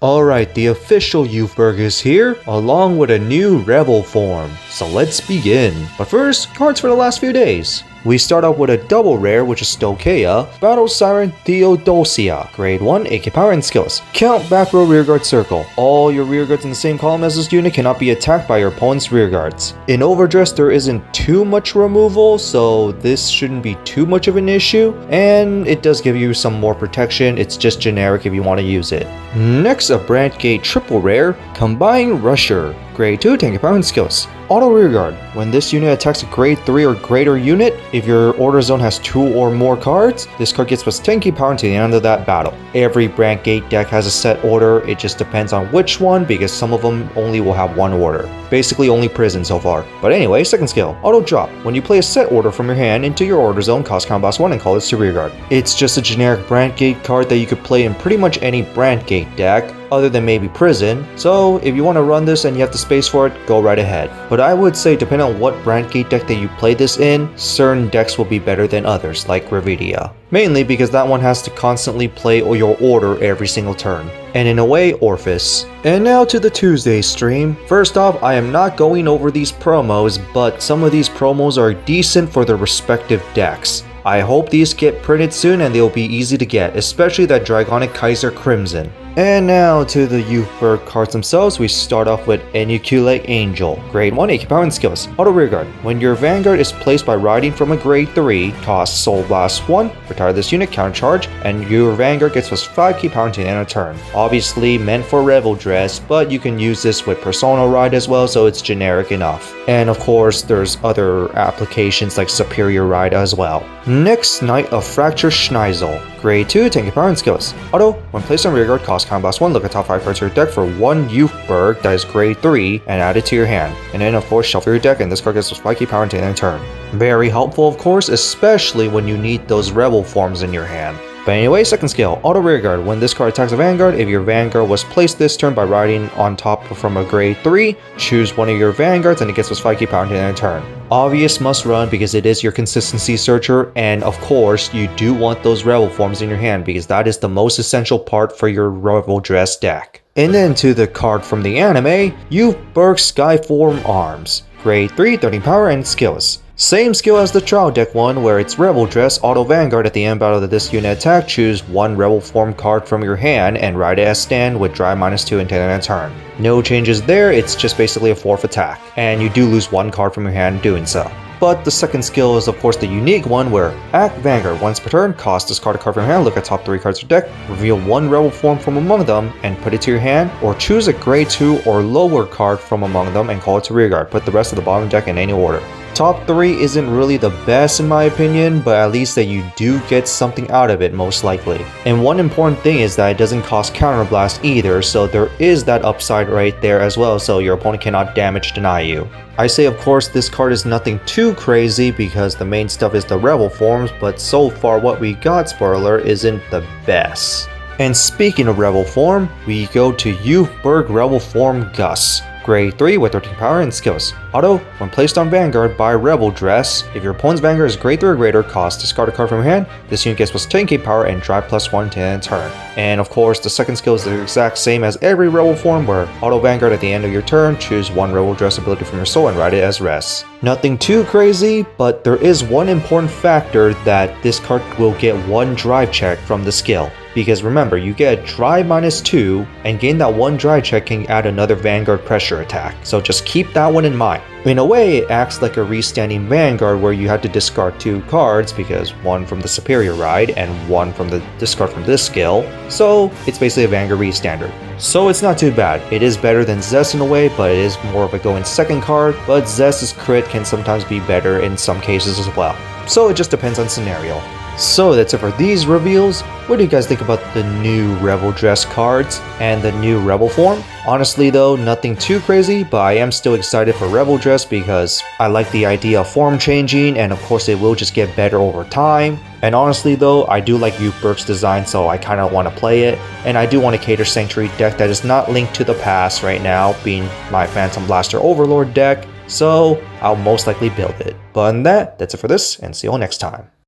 Alright, the official Youthberk is here, along with a new RevolForm. So let's begin. But first, cards for the last few days. We start off with a double rare, which is Stokea, Battle Siren Theodosia, grade 1, AK power and skills. Count back row rearguard circle. All your rearguards in the same column as this unit cannot be attacked by your opponent's rearguards. In Overdress, there isn't too much removal, so this shouldn't be too much of an issue, and it does give you some more protection. It's just generic if you want to use it. Next, a Brandgate triple rare, Combine Rusher, grade 2, tank power and skills. Auto rearguard. When this unit attacks a grade 3 or greater unit, if your order zone has 2 or more cards, this card gets plus 10 key power until the end of that battle. Every Brandgate deck has a set order, it just depends on which one because some of them only will have one order. Basically only prison so far. But anyway, second skill, auto drop. When you play a set order from your hand into your order zone, cost combat 1 and call it to rearguard. It's just a generic Brandgate card that you could play in pretty much any Brandgate deck, other than maybe prison, so if you want to run this and you have the space for it, go right ahead. But I would say depending on what Brandgate deck that you play this in, certain decks will be better than others, like Revidia. Mainly because that one has to constantly play your order every single turn. And in a way, Orphis. And now to the Tuesday stream. First off, I am not going over these promos, but some of these promos are decent for their respective decks. I hope these get printed soon and they'll be easy to get, especially that Dragonic Kaiser Crimson. And now to the Youthberk cards themselves, we start off with Enuculate Angel, grade 1 AK power and skills. Auto rearguard. When your Vanguard is placed by riding from a grade 3, cost Soul Blast 1, retire this unit, countercharge, and your Vanguard gets plus 5 key power until the end of turn. Obviously meant for RevolDress, but you can use this with Persona Ride as well, so it's generic enough. And of course, there's other applications like Superior Ride as well. Next, Knight of Fracture Schneisel, grade 2 tank power and skills. Auto, when placed on rearguard, cost combat 1, look at top 5 cards of your deck for 1 Youthberk that is grade 3 and add it to your hand. And then of course shuffle your deck and this card gets plus 5 key power until the end of turn. Very helpful of course, especially when you need those Revolforms in your hand. But anyway, second skill, auto rearguard. When this card attacks a Vanguard, if your Vanguard was placed this turn by riding on top from a grade 3, choose one of your Vanguards and it gets plus 5 key power until the end of turn. Obvious must run because it is your consistency searcher, and of course you do want those Revolforms in your hand because that is the most essential part for your RevolDress deck. And then to the card from the anime, Youthberk Skyfall Arms, grade 3, 13 power and skills. Same skill as the trial deck one, where it's RevolDress, auto Vanguard. At the end battle of this unit attack, choose one RevolForm card from your hand and ride it as stand with drive -2 until the end of turn. No changes there, it's just basically a 4th attack, and you do lose one card from your hand doing so. But the second skill is of course the unique one where act Vanguard. Once per turn, discard a card from your hand, look at top 3 cards of your deck, reveal one RevolForm from among them and put it to your hand, or choose a grade 2 or lower card from among them and call it to rearguard. Put the rest of the bottom deck in any order. Top 3 isn't really the best in my opinion, but at least that you do get something out of it most likely. And one important thing is that it doesn't cost counterblast either, so there is that upside right there as well, so your opponent cannot damage deny you. I say of course this card is nothing too crazy because the main stuff is the Revolforms, but so far what we got, spoiler, isn't the best. And speaking of Revolform, we go to Youthberk RevolForm Gust, grade 3 with 13 power and skills. Auto, when placed on Vanguard by RevolDress, if your opponent's Vanguard is grade 3 or greater, discard a card from your hand, this unit gets plus 10 key power and drive +1 to end turn. And of course, the second skill is the exact same as every RevolForm, where auto Vanguard at the end of your turn, choose one RevolDress ability from your soul and ride it as rest. Nothing too crazy, but there is one important factor that this card will get one drive check from the skill. Because remember, you get a drive -2 and gain that one drive check can add another Vanguard pressure attack, so just keep that one in mind. In a way, it acts like a restanding Vanguard where you have to discard 2 cards because one from the Superior Ride and one from the discard from this skill, so it's basically a Vanguard restander. So it's not too bad. It is better than Zest in a way, but it is more of a go in second card, but Zest's crit can sometimes be better in some cases as well. So it just depends on scenario. So that's it for these reveals. What do you guys think about the new RevolDress cards and the new RevolForm? Honestly though, nothing too crazy, but I am still excited for RevolDress because I like the idea of form changing, and of course it will just get better over time. And honestly though, I do like Youthberk's design, so I kinda wanna play it. And I do want a Cater Sanctuary deck that is not linked to the past right now, being my Phantom Blaster Overlord deck, so I'll most likely build it. But other than that, that's it for this, and see you all next time.